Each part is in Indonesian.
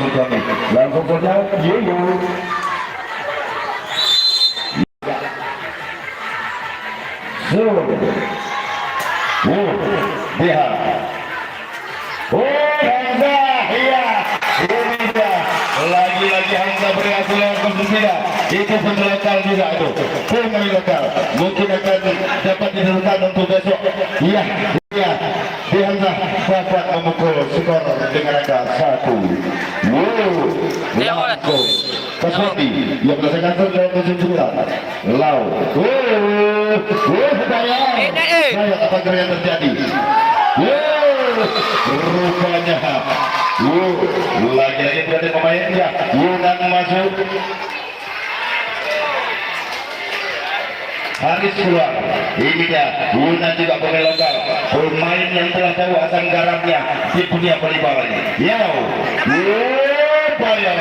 maksud kami. Langsung saja, Yoyo. Dia. Hamza, iya. Ini dia. Lagi-lagi Hamza berhasil langsung tidak. Itu penjelakal juga itu. Pemain lokal. Mungkin akan dapat ditentukan untuk besok. Iya. Iya. Di Hamza dapat memukul skor dengan angka 1. Langsung. Kaswati yang merasakan dalam musim sembilan. Lau. Saya apa yang terjadi? Rupanya lagi-lagi berada pemainnya Yunan masuk, Haris keluar. Ini dia Yunan juga pemain lokal, pemain yang telah tahu asam garamnya di dunia volleyball ini. Bayar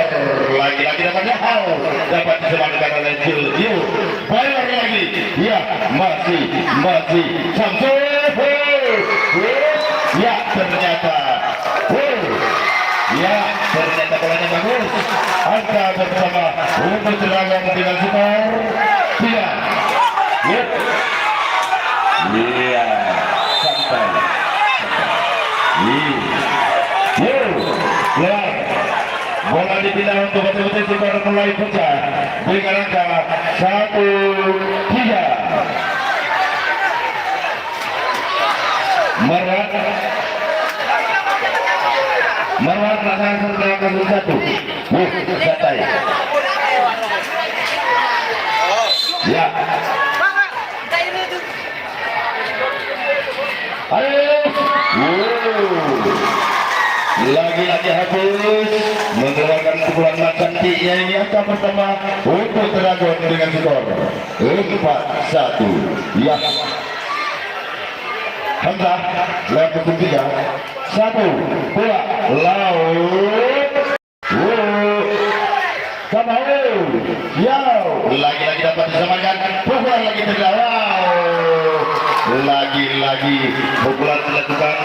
lagi-lagi dapatnya hal dapat disemangatkan oleh Julio. Bayar lagi, ya masih Samsul. Ya ternyata bolanya bagus. Angka bersama untuk seragam dengan skor 3. Iya sampai keluar. Bola dipindah untuk betul-betul skor mulai pecah dengan angka 1-3. Marwan melaksanakan gerakan 1. Santai. Ya. Lagi-lagi habis mengeluarkan pukulan cantiknya. Ini angka pertama untuk Dragon dengan skor 4-1. Ya. Hamza level 3. 1, 2, laut. Lagi-lagi dapat disamakan. Pukulan lagi terjawab. Lagi-lagi pukulan dilakukan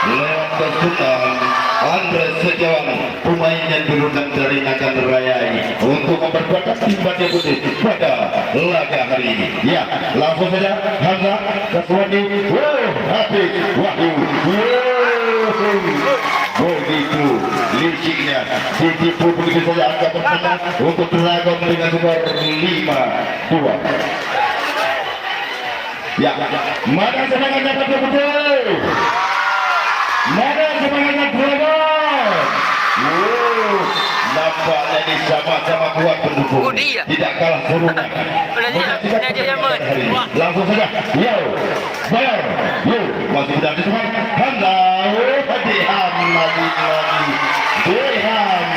lewat kesulitan. Andres Setiawan, pemain yang diundang dari Nagan Raya ini untuk memperkuat tim Batik Putih pada laga hari ini. Ya, langsung saja Hamza Kaswati, Habib Wahyu. Begitu liciknya ditipu begitu saja angka pertama untuk Dragon dengan skor 5-2. Ya, mana semangat dapat betul? Mana semangatnya Dragon? Nampaknya di sama-sama kuat pendukung, tidak kalah serunya. Langsung saja, bayar, masih tidak disemak. Hamza, Diham lagi. Diham,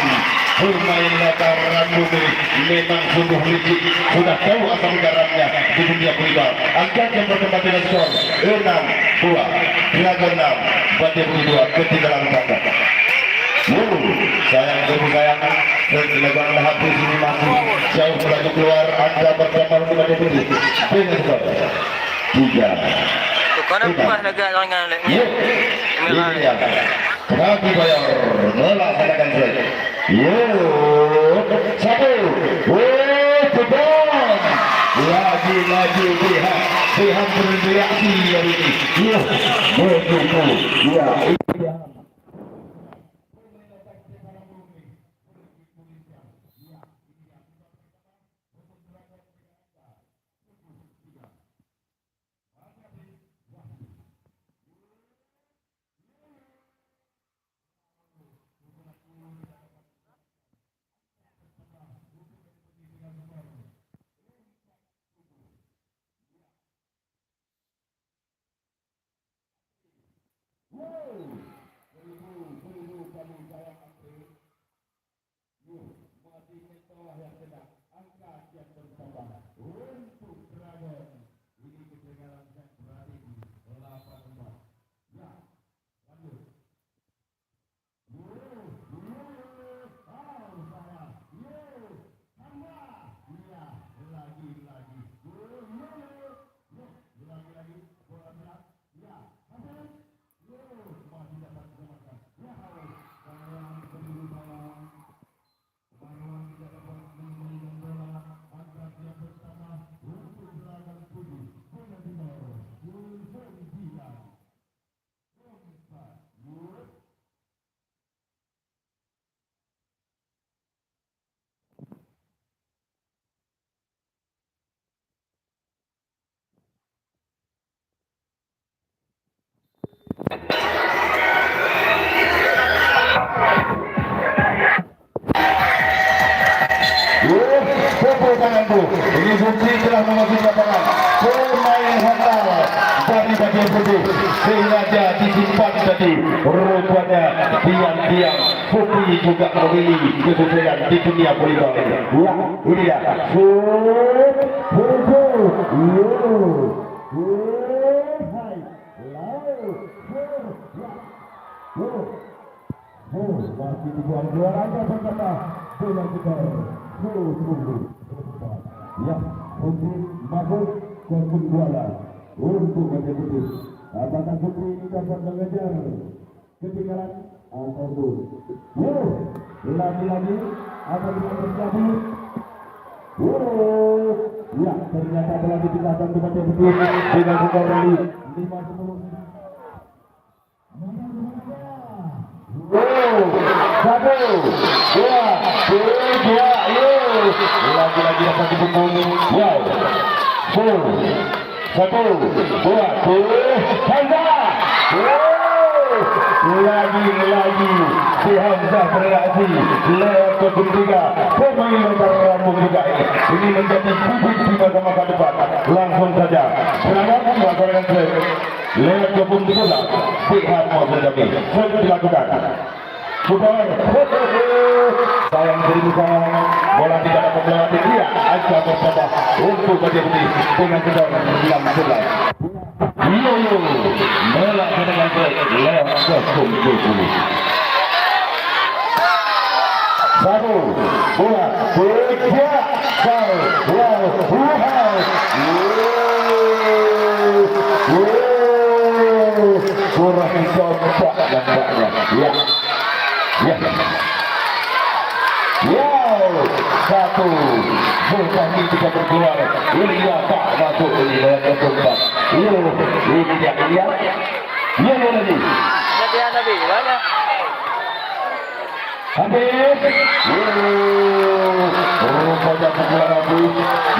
pemain lokal Randume memang sungguh licik, sudah tahu asam garamnya di dunia volleyball. Angkat yang berkembang dengan skor 6-2. Dragon 6, Batik 2, ketinggalan tangga. Sayang, lebaran habis ini masih jauh melaju keluar. Anda bersama untuk Batik Putih dengan skor 3. Kaki bayar melaksanakan set. 1. Beban. Lagi Diham bereaksi hari ini. Begitu. Pukul tangan tuh. Ini bukti telah memasuki lapangan. Pemain handal dari bagian putih sengaja disimpan tadi. Rupanya diam-diam Putih juga memilih kesusahan di dunia volleyball. Ya, ini dia. Masih dibuang juaranya bersama bola kita. Ya, untuk mabuk konflik bola untuk bagian putih. Apakah Putih ini dapat mengejar ketinggalan atau belum? Lagi-lagi apa yang terjadi? Ya, ternyata bola dipindahkan ke bagian putih dengan skor dari 5-10. Satu, dua, lagi-lagi dapat dipukul. Wow, satu, dua, Hamzah. Lagi si Hamzah bereaksi lewat ke ketiga. Pemain lebar rambut juga ini menjadi bibit di masa depan. Langsung saja serangan melakukan lewat ke punti bola. Pihak Moses Jami sudah dilakukan. Sayang seribu sayang, bola tidak dapat melewati dia. Aja bersama untuk bagian putih dengan skor 6-11. Melakukan dengan baik lewat ke punti bola. Satu, dua, tiga, kurang jauh nampaknya. Satu bukan bisa berkeluar. Ini dia tak masuk ini lewat ke tempat. Ini dia lagi. Latihan Nabi, banyak. Habis. Rupanya pukulan habis.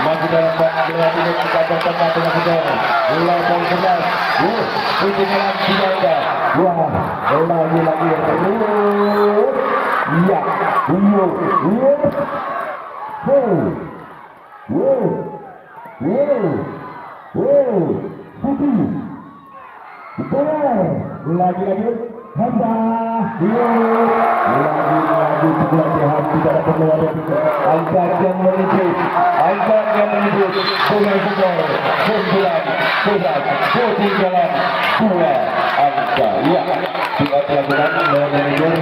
Masih dalam dengan ini kita bertengah dengan saudara. 8-11. Ketinggalan tidak ada. Lagi. Ya. Lagi Hamzah. Lagi pukulan sehat tidak dapat melewati. Angkat yang menuju dengan skor 9-11. Ketinggalan 2 angka. Ya, tidak dilakukan oleh manajer.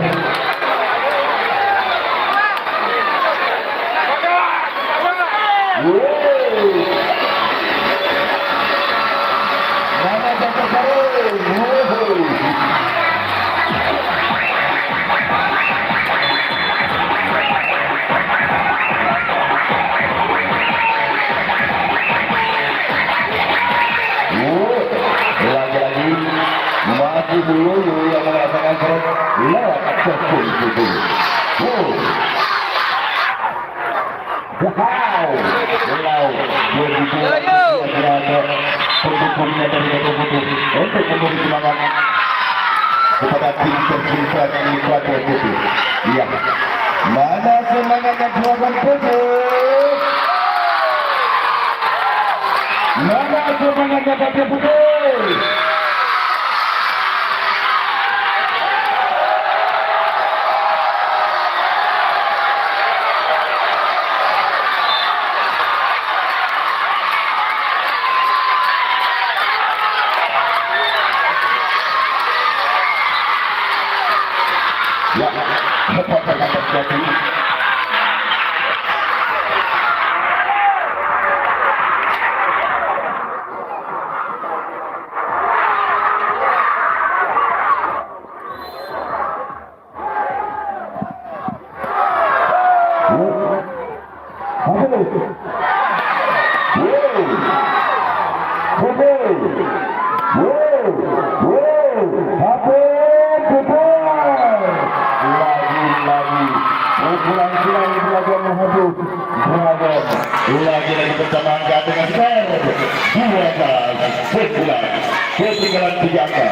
Mana dapat sarung? Lagi-lagi masih dulu yang mengatakan serut lewat ke punti. Pendukungnya dari Bapak Putih untuk memberi semangat kepada tim tercinta ini Bapak Putih. Iya, mana semangatnya jualan Putih? Mana semangatnya Bapak Putih? Ya, apa yang terjadi? Lagi bersama angka dengan skor 12-11. Ketinggalan 3 angka.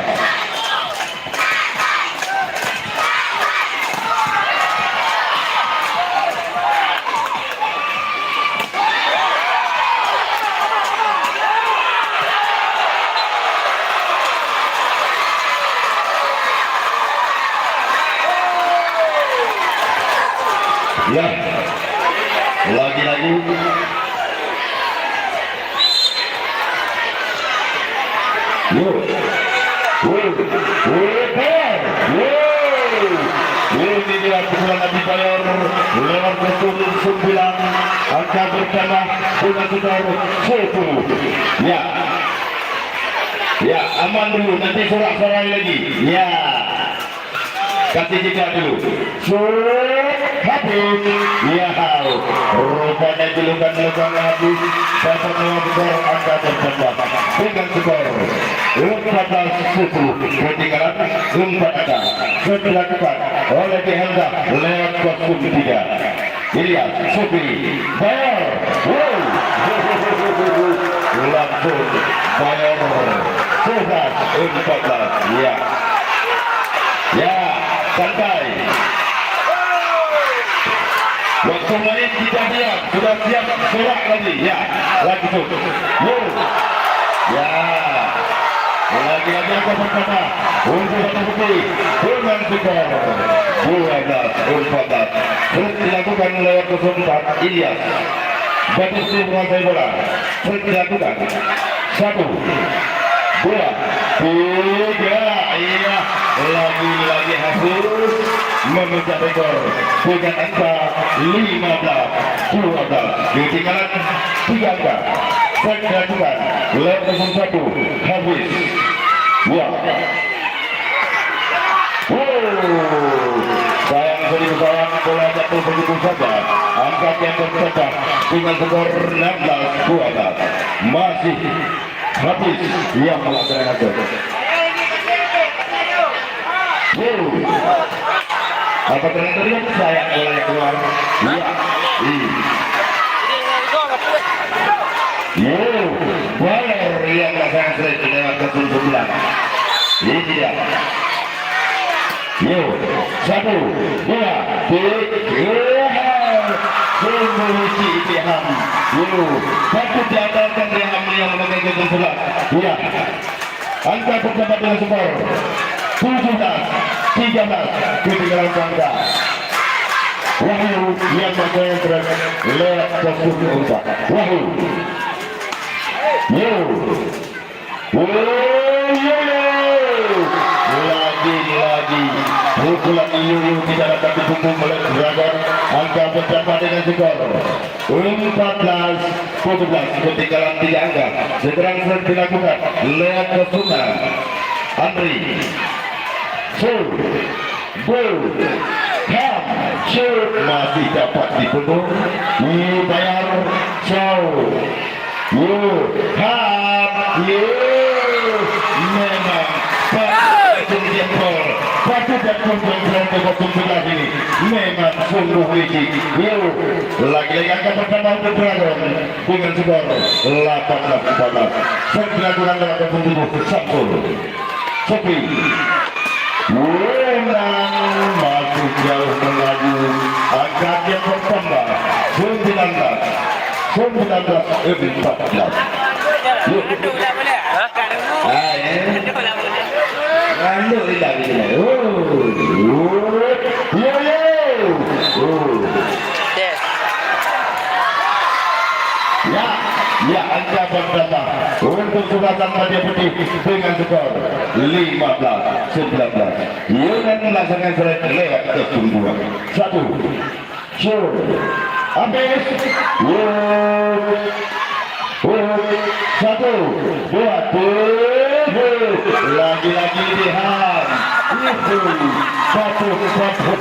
Ya, lagi-lagi. Ini dia pukulan Adi Bayor lewat betul 9 angka bersama dengan skor 10. Ya, aman dulu, nanti sorak-sorai lagi. Ya, kasih jeda dulu. Habis. Ya, rupanya julukan habis. Dapat lewat skor angka bersama dengan skor 14-10. Ketinggalan 4 angka dilakukan oleh Dihendra lewat kostum 3. Dilihat Supri Bayor. Langsung Bayor 11-14. Ya, santai. Waktu main kita diam, sudah siap sorak lagi. Ya, lagi tuh. Ya, lagi-lagi apa pertama untuk satu putih dengan skor 12-14. Terus dilakukan lewat 04 Ilyas. Bagus di menguasai bola. Terus dilakukan 1, 2, 3. Iya, lagi-lagi hasil memecah rekor dengan angka 15-12. Ketinggalan 3 angka. Saya dilakukan lewat 1 habis. Sayang bola jatuh begitu saja. Angka yang tercetak dengan skor 16-12. Masih habis yang melaksanakan. Apa terlihat sayang bola yang keluar? Bayor yang melaksanakan strike lewat ke 9. Ini dia. 1, 2, 3. Sumbusi Iham. Satu diandalkan Iham yang memakai ke 11. Ya. Angka terdapat dengan skor 17-13. Ketinggalan bangga. Wahyu yang memakai strike lewat ke 4. Wahyu. Lagi pukulan Yuyu tidak dapat dipukul oleh Dragon. Angka berjumpa dengan skor 14-17. Ketinggalan 3 angka. Segera dilakukan lewat ke Sunan Andri. Masih dapat dipukul. Bayar memang patut dan kontrol kostum 11 ini memang sungguh licik. Lagi-lagi angka pertama untuk Dragon dengan skor 18-14. Dilakukan lewat kostum 7 Sabtul Sopi menang masih jauh melaju. Angka yang pertama 19-14. Randuk tidak bisa. Ya, angka pertama untuk Sultan Madya Putih dengan skor 15-19. Yunan melaksanakan strike lewat ke 2. 1, shoot, habis. 1, 2, 3. Lagi-lagi diham. Satu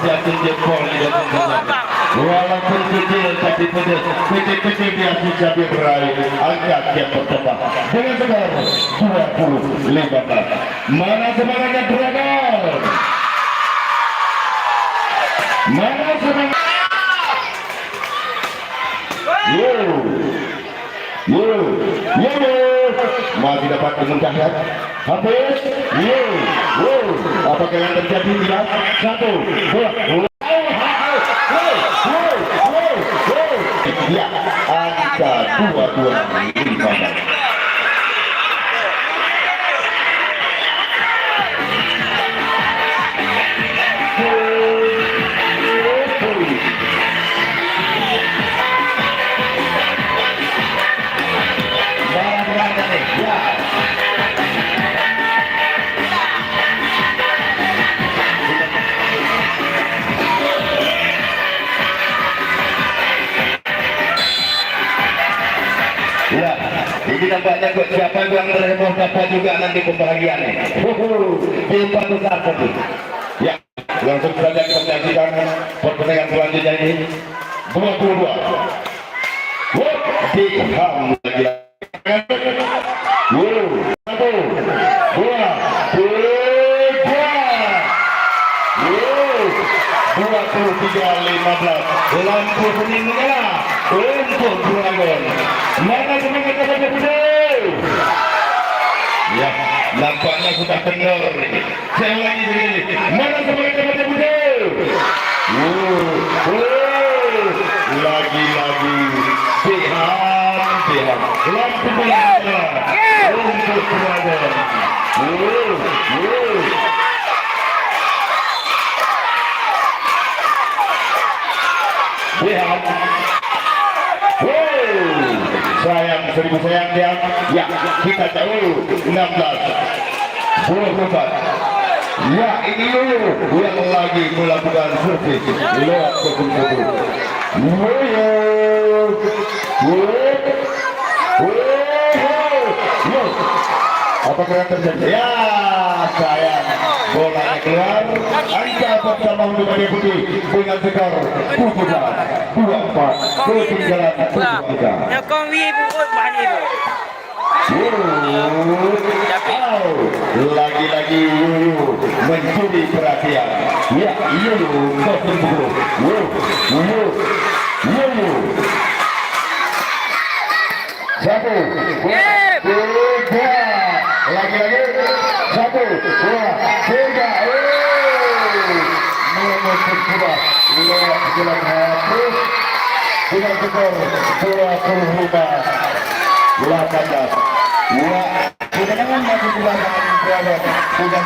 jatuh jempol di dalam. Walaupun kecil tapi pedas. Kecil-kecil dia bisa beraih. Angkat yang pertama dengan skor 20-15. Mana semangatnya Dragon? Mana semangat? Masih dapat mengucapkan habis. Apakah yang terjadi? Tidak. 1, 2. Ya, angka 22-15. Ini nampaknya kok siapa yang terheboh dapat juga nanti kebahagiaannya. Kita besar tadi. Ya, langsung saja kita saksikan pertandingan selanjutnya ini. 22. Diham lagi. Satu, dua, tiga. 23-15. Lampu kuning menyala untuk Dragon. Mana semangat kepada Budel? Ya, nampaknya sudah kendor. Saya ulangi begini. Mana semangat kepada Budel? Lagi-lagi pihak lampu menyala untuk Dragon. Lihat, sayang, seribu sayang dia. Ya, kita tahu 16, 24. Ya, ini dulu yang lagi melakukan servis lewat betul-betul. Apakah yang terjadi? Ya, sayang, bolanya keluar. Angka bersama untuk Bani Putih dengan skor 24 ketinggalan 23. Yang kau wih pun bani pun. Lagi-lagi mencuri perhatian. Ya, satu, tiga, lagi-lagi, satu, dua, tiga, menyebutkan sudah lewat jalan habis dengan skor 25-18. Ya, kemenangan masih di belakang berada sudah.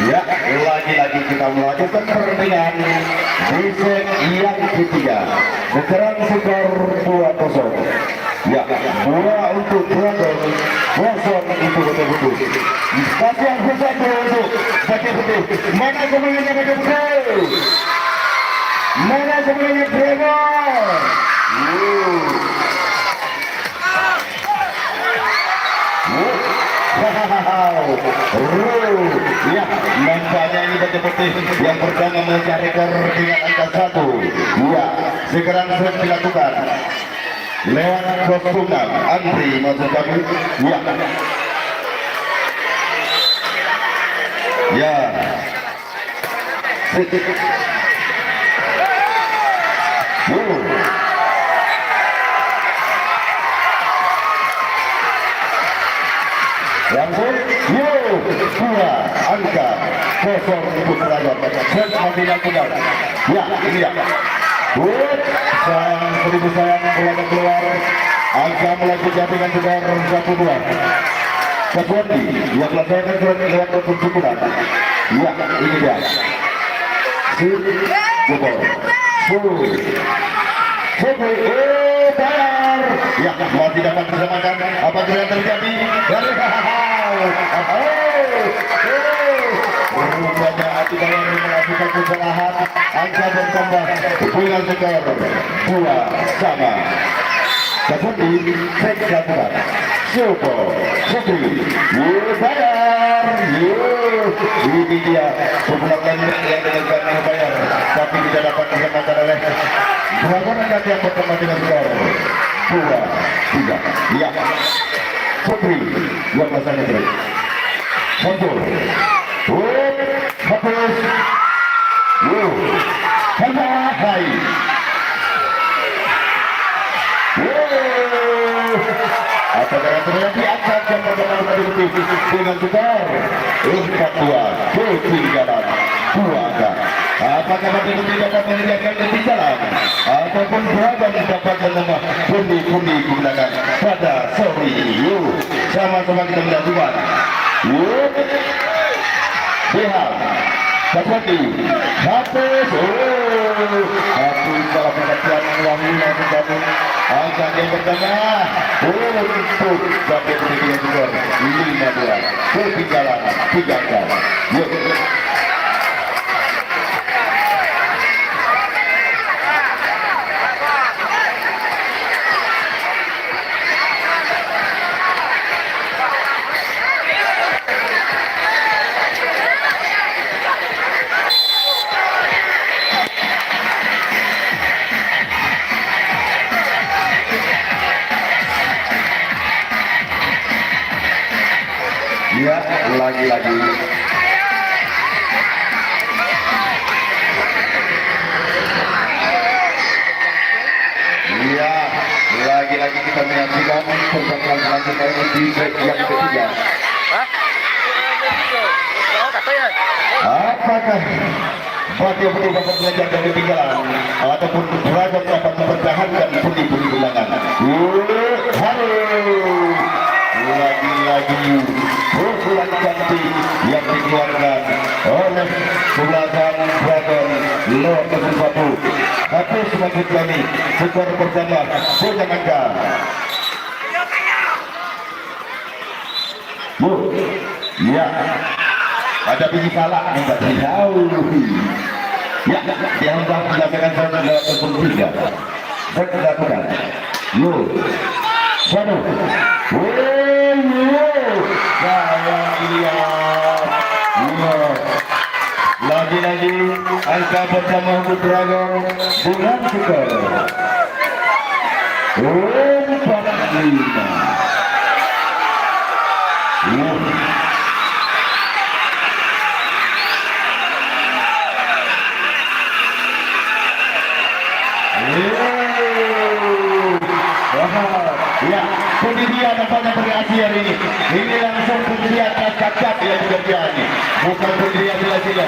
Ya, lagi-lagi kita melakukan pertandingan di set yang ketiga. Sekarang skor 2-0. Ya, 2 untuk Dragon, 0 untuk betul-betul. Tapi yang besar untuk betul-betul. Mana kemenangan betul-betul? Mana kemenangan Dragon? Ya, nampaknya ini baju putih yang pertama mengejar rekor dengan angka 1. Ya, sekarang set dilakukan lewat kostungan Andri maksud kami. Ya, ya, langsung dua angka 0 untuk Ragam set masih dilakukan. Ya, ini ya sayang seribu sayang bola keluar, angka melanjutkan dengan skor 1-2. Kecuali yang melaksanakan surat lewat percumpulan. Ya, ini dia jebol bayar. Ya, masih dapat disamakan. Apa yang terjadi? Dari rupanya Ati Bayar melakukan kesalahan. Angka bertambah dengan skor 2-2. Seperti set lakukan Sopo Sukri Bayar. Ini dia pukulan yang dilakukan Bayar, tapi tidak dapat disamakan oleh Dragon Angkat yang pertama dengan skor 2-3. Ya, Sukri yang masanya terus Santur hapus hai apakah terjadi angkat yang pertama dengan skor 4-2 ketinggalan 2 angka. Apakah Batu Putih dapat menyediakan ketinggalan ataupun Dragon dapat menambah pundi-pundi kemenangan pada sore ini? Sama-sama kita menentukan. Sehat seperti hapus salah perhatian wanita membangun angka yang pertama untuk Batu Putih dengan skor 5-2 ketinggalan 3 angka. Yuk, ya, lagi-lagi ya, lagi-lagi kita menyaksikan pertandingan selanjutnya di set yang ketiga. Apakah Batu Putih dapat belajar dari ketinggalan ataupun Dragon dapat mempertahankan pundi-pundi kemenangan? Lagi-lagi pukulan cantik yang dikeluarkan oleh Sultan Dragon lewat ke 1. Hapus maksud kami skor pertama punya angka. Ya, ada biji salah yang tak tahu. Ya, yang tak dilakukan pada 3. Saya lakukan. Satu. Lagi-lagi angka pertama untuk Dragon dengan skor 4-5. Ya, Putihia nampaknya bereaksi hari ini. Ini langsung Putihia cakap yang juga ini. Bukan Putihia sila-sila.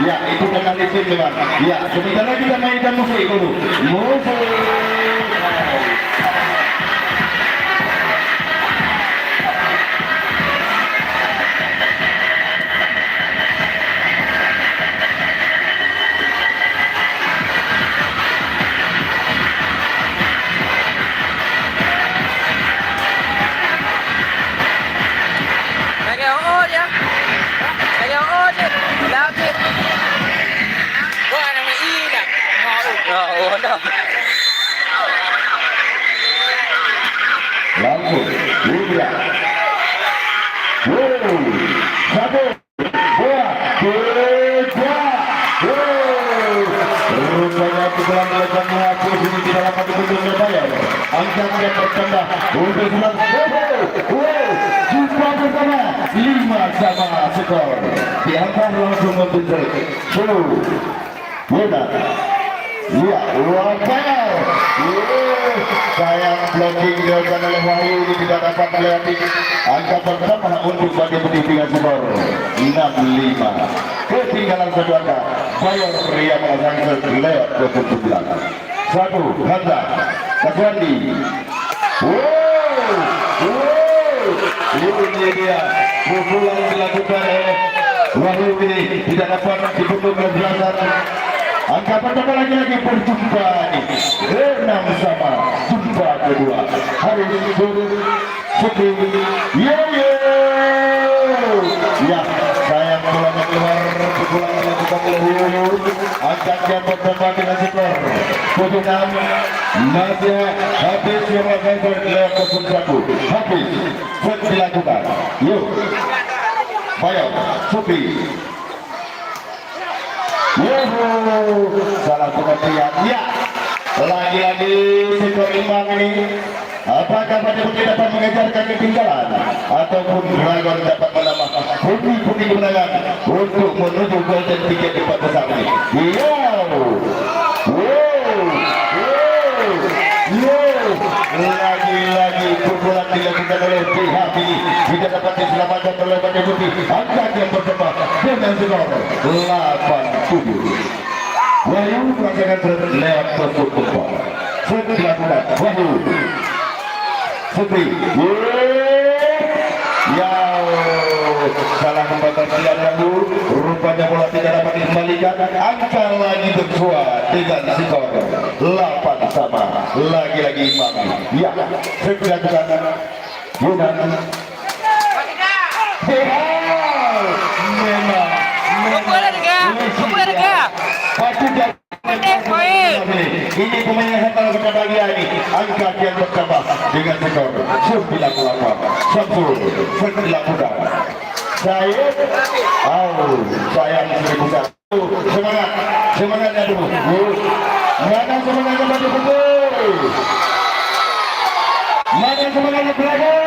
Ya, itu kan isim memang. Ya, sebentar lagi kita mainkan musik dulu. Musik. Langsung, Libra. yang bertambah untuk sebelah. Jumpa bersama 5-5 skor. Diantar langsung membentuk. Bola. Ya, wakil. Sayang blocking dilakukan oleh Wahyu ini tidak dapat melewati angka pertama untuk bagi putih dengan skor 6-5. Ketinggalan satu angka. Bayar pria melasang lewat 29. Satu, Hamzah, Kaswandi. Ini dia pukulan dilakukan oleh Wahyu ini tidak dapat dibunuh kebelasan. Angka pertama lagi berjumpa nih 6-6 jumpa kedua Haris Sukri ya sayang bolanya keluar pukulan dilakukan oleh Yoyo. Angka yang pertama dengan skor 7-6 masih habis yang melakukan lewat 1 habis dilakukan yuk Bayo Sukri salah pengertian ya lagi-lagi skor imbang ini. Apakah pada putih dapat mengejarkan ketinggalan ataupun Dragon dapat menambah putih kemenangan untuk menuju golden ticket di 4 besar ini. Lagi-lagi pukulan dilakukan oleh pihak ini tidak dapat diselamatkan oleh Bajaj Putih. Angka yang bertambah dengan skor 8-7. Wahyu merasakan terlewat tersebut kumpul. Dilakukan Wahyu Sukri. Salah membatal pilihan dahulu. Rupanya bola tidak dapat dikembalikan. Angka lagi bersuara dengan skor 8-8. Lagi-lagi imbang. Ya, dilakukan Yunan. Memang ini pemain yang hentak kita bagi ini. Angka yang bertambah dengan skor 9-8. Samsul dilakukan saya sayang besar. Semangatnya dulu. Mana semangatnya Bajaj Putih? Mana semangatnya Dragon?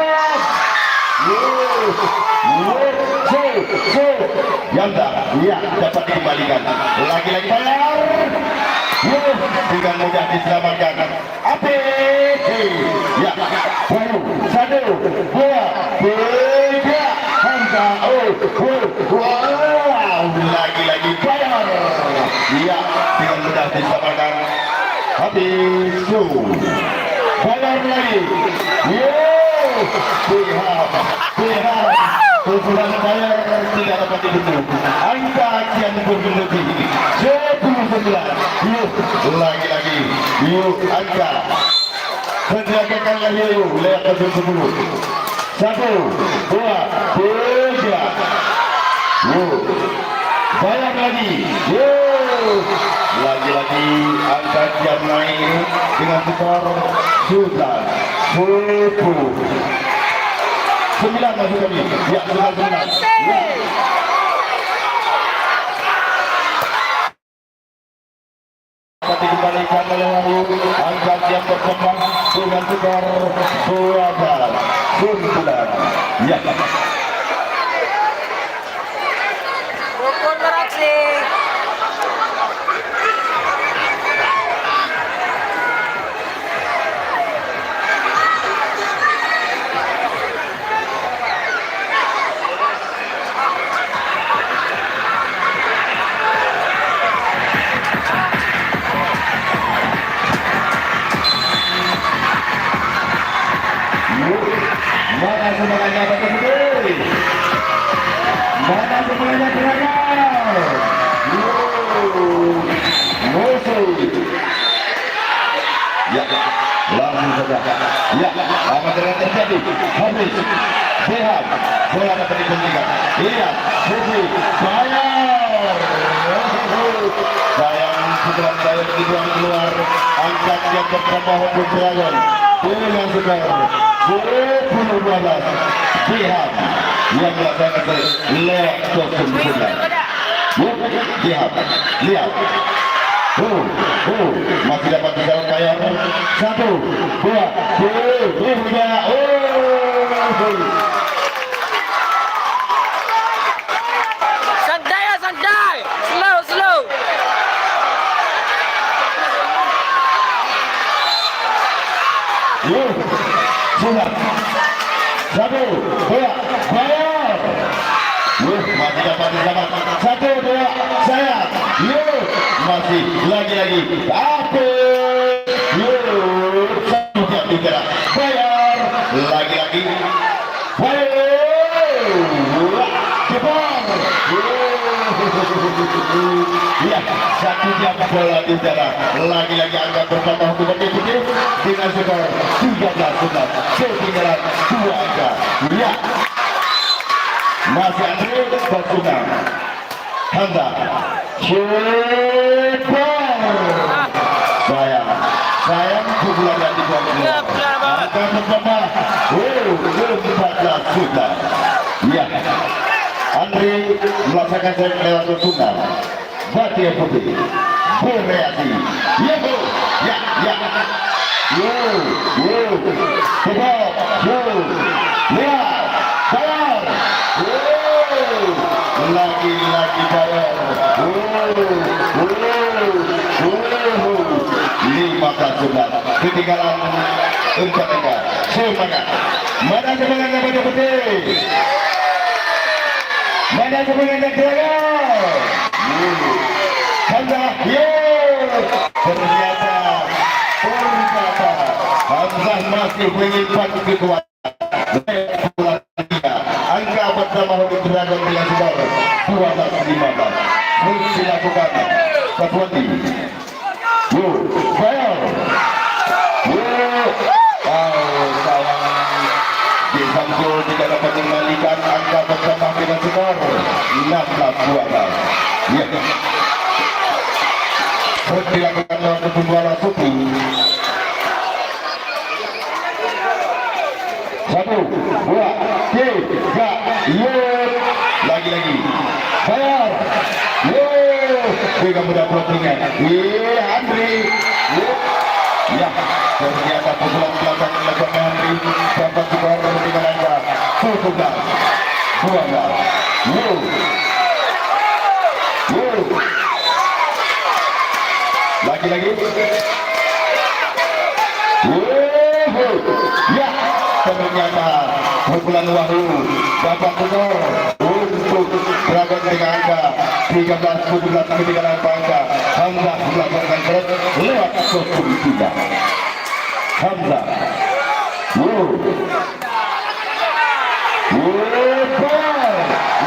Yanda, ya dapat dikembalikan. Lagi-lagi bayar. Dengan mudah diselamatkan. Api. Ya, baru 1, 2, 3. Hamza. Wow, lagi-lagi bayar. Ya, dengan mudah diselamatkan. Habis. Bayar lagi. Pihak pukulan bayar tidak dapat dibentuk. Angka kian berlebih 19. Lagi-lagi angka Sediakanlah lewat 10. 1, 2, 3. Bayar lagi. Lagi-lagi angka kian naik dengan skor sudah 10. 9 masuk kami. Ya, 9. Ya. Dikembalikan oleh Wahyu. Angka yang berkembang dengan skor 12-9. Ya. Pukul beraksi. Mana semangatnya Bajaj Putih? Mana semangatnya Dragon? Ya, langsung saja. Ya, apa yang terjadi? Habis. Sehat. Bola dapat dibentikan. Lihat, Putih. Bayar. Sayang, setelah bayar dibuang keluar. Angkat yang bertambah untuk Dragon. Dengan skor 10-12. Jihad yang melaksanakan lewat 09. Jihad, lihat Masih dapat dijalan Bayar. 1, 2, 3. Santai ya, santai. Slow, slow. Sudah 1, 2, Bayar. Masih dapat diselamatkan. 1, 2, saya. Masih lagi-lagi. Satu yang dikira. Bayar. Lagi-lagi. Ya, satu jam bola di udara. Lagi-lagi angka bersama hukuman diikuti dengan skor 13-11. Ketinggalan 2 angka. Ya, masih Andre Basudan. Hamza sayang pukulan yang dibuat angka bersama 14 juta. Ya, Andre melaksanakan set lewat Basudan. Batia Putih bereaksi. Lihat Bayar. Lagi-lagi Bayar. 15 sudah ketinggalan 4 angka. Semangat. Mana semangatnya Batia Putih? Mana semangatnya Tiaga? Hamza, ternyata Hamza masih menyimpan kekuatan. Angka pertama untuk Dragon dengan skor 12-15. Terus dilakukan Satuati. Bayar. Sayang Disamsul tidak dapat mengembalikan angka pertama dengan skor 16-12. Ya. Terus dilakukan lewat pembualan Suki. 1, 2, 3. Lagi-lagi Bayar. Dengan mudah blockingan. Andri. Ya, ternyata pukulan belakang dilakukan Andri. Dapat skor dengan angka 12. Lagi-lagi. Ya, ternyata pukulan Wahyu dapat skor untuk Dragon dengan angka 13-17 ketinggalan angka. Hamza melakukan berat lewat kostum 3. Hamza.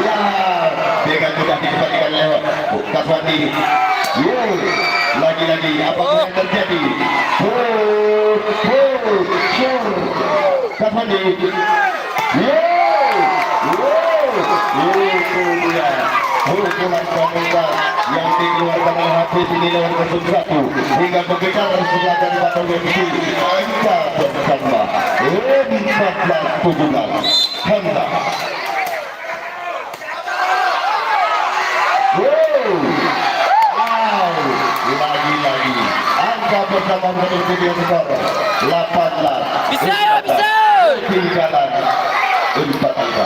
Ya, dengan mudah dikembalikan lewat Kaswati. Lagi-lagi apa yang terjadi? Kaswati. Itu dia pukulan pramuka yang dikeluarkan oleh Hafiz ini lewat kostum 1 hingga bergetar sebelah dari Batam WPC. Angka bersama 14-17. Hamza. Lagi-lagi angka bersama menuju dia skor 18. Bisa. Tinggalan 4 angka.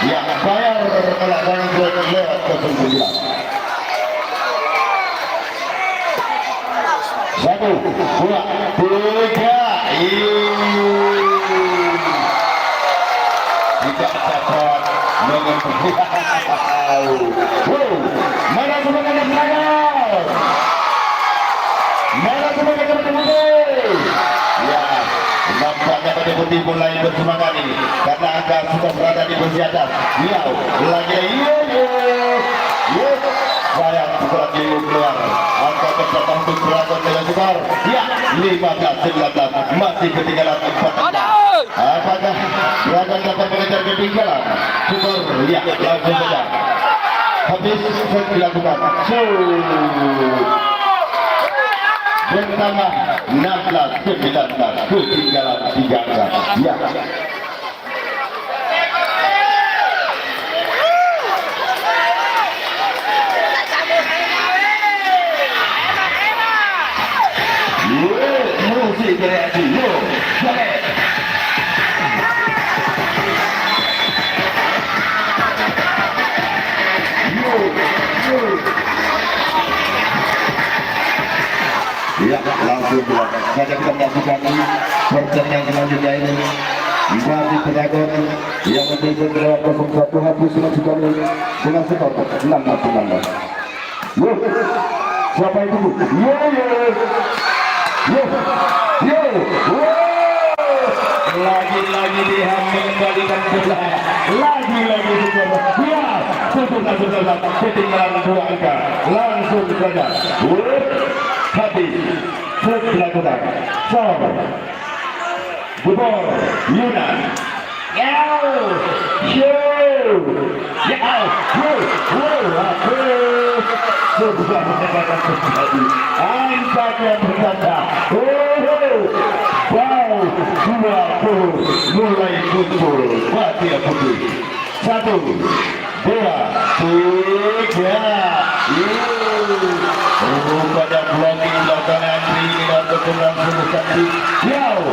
Ya, Bayar melakukan lewat 09. 1, 2, 3. Tidak dapat mengenai. Mana semangatnya Bayar? Mana semangatnya bertemu? Ya, nampaknya Batia Putih mulai bersemangat ini karena angka sudah berada di posisi atas. Lagi sayang pukulan ini keluar. Angka pertama untuk Dragon dengan skor 15-19. Masih ketinggalan 4. Apakah Dragon dapat mengejar ketinggalan? Skor langsung saja. Habis dilakukan. Bertambah 16-19 ketinggalan 3 angka. Ya. saja kita menyaksikan pertandingan selanjutnya ini. Masih Dragon yang menjadi lewat 01 habis menyaksikan dengan skor 6-16. Yo, siapa itu? Yo, lagi-lagi dia mengembalikan bola, lagi-lagi skor. Ya, setelah ketinggalan 2 angka, langsung saja. Habis dilakukan. Jebol Yunan. Sebuah pendekatan terjadi. Angkat yang bertanda. Wow, 20 mulai muncul Batia Putih. 1, 2, 3. Pada blocking dilakukan Andri dan berkurang cantik. Lau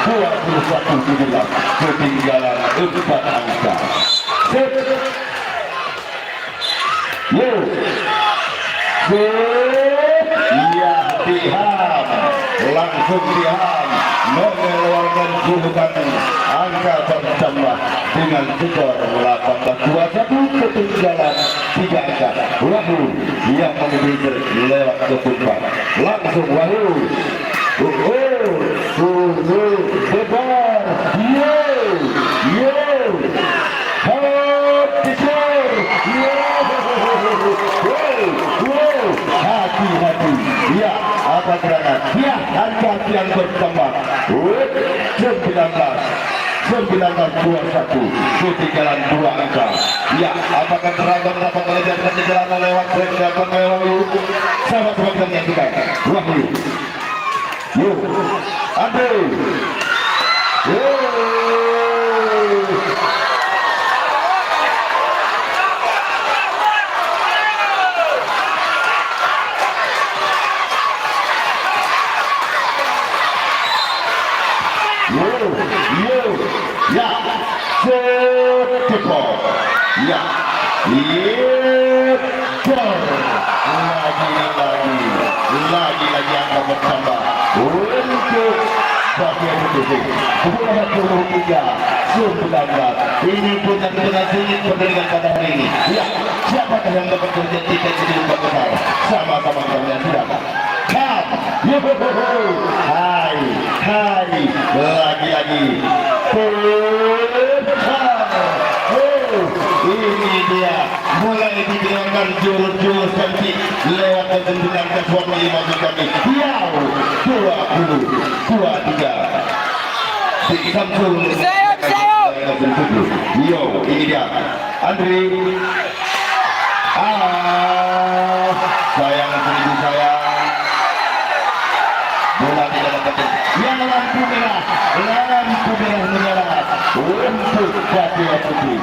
21-17 ketinggalan 4 angka. Diham langsung Diham mengeluarkan julukan angka bertambah dengan skor 18-21 ketinggalan 3 angka. Wahyu yang mengejar lewat ke depan langsung Wahyu depan hati-hati. Ya, apa gerangan? Ya, angka yang bertambah 19-21 ketinggalan 2 angka. Ya, apakah Dragon dapat mengejar ketinggalan lewat track dapat Wahyu? Sahabat-sahabat kita menyaksikan Wahyu. Yo, Andre. Ya, Jepol. Ya, lagi angka bertambah untuk Batia Putih. 23-19. Ini benar-benar sulit pertandingan pada hari ini. Ya, siapakah yang dapat menjadi tiket di tempat besar? Sama-sama kita menyaksikan. Hai, lagi-lagi. Ini dia mulai digunakan jurus-jurus cantik lewat kesentuhan kesuatu 5 kami. 20-23 di Samsul. Yo, ini dia Andri. Sayang seribu sayang. Bola tidak dapat. Yang lampu merah menyala untuk Batia Putih.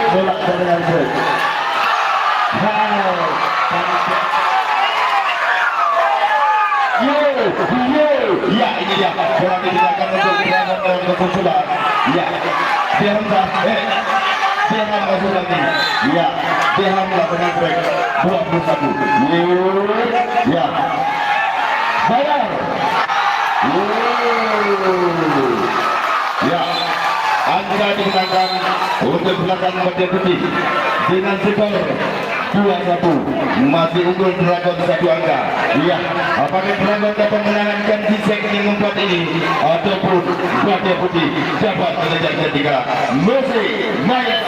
Bola dengan break. Ya, ini dia bola digunakan untuk Dragon dalam kesusulan. Ya, Diham masuk lagi. Ya, Diham melakukan break 21. Ya, bayar. Ya, angka digunakan untuk belakang Batia Putih dengan skor 2-1. Masih unggul Dragon 1 angka. Ya, apakah Dragon dapat menangankan di segmen 4 ini ataupun Batia Putih dapat mengejar ketika masih main.